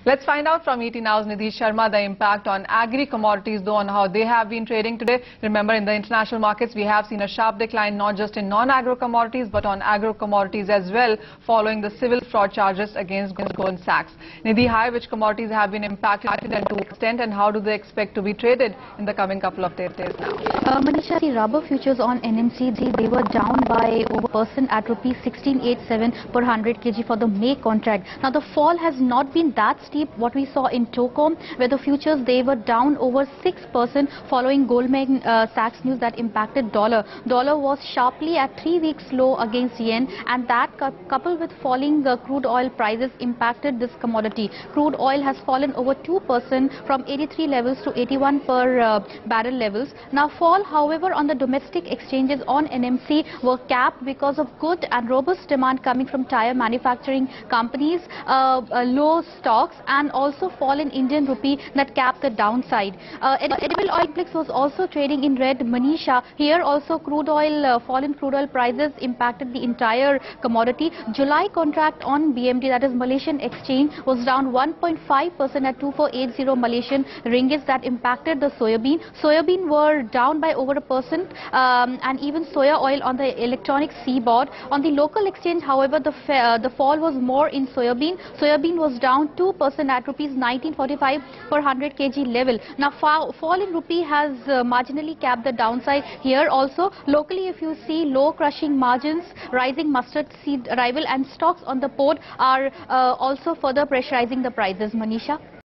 Let's find out from ET Now's Nidhi Sharma the impact on agri-commodities, though, on how they have been trading today. Remember, in the international markets, we have seen a sharp decline, not just in non-agro commodities, but on agro commodities as well, following the civil fraud charges against Goldman Sachs. Nidhi, hi, which commodities have been impacted and to what extent, and how do they expect to be traded in the coming couple of days now? Manisha, the rubber futures on NMC, they were down by over % at rupees 1687 per 100 kg for the May contract. Now, the fall has not been that steep what we saw in Tocom, where the futures they were down over 6% following Goldman Sachs news that impacted dollar. Dollar was sharply at 3-week low against yen, and that coupled with falling crude oil prices impacted this commodity. Crude oil has fallen over 2% from 83 levels to 81 per barrel levels. Now, fall, however, on the domestic exchanges on NMC were capped because of good and robust demand coming from tire manufacturing companies, low stocks, and also fall in Indian rupee that capped the downside. Edible oil complex was also trading in red, Manisha. Here also fall in crude oil prices impacted the entire commodity. July contract on BMD, that is Malaysian exchange, was down 1.5% at 2480 Malaysian ringgits. That impacted the soybean. Soybean were down by over 1%, and even soya oil on the electronic seaboard. On the local exchange, however, the fall was more in soybean. Soybean was down 2% at rupees 1945 per 100 kg level. Now, fall in rupee has marginally capped the downside here also. Locally, if you see low crushing margins, rising mustard seed arrival and stocks on the port are also further pressurizing the prices. Manisha.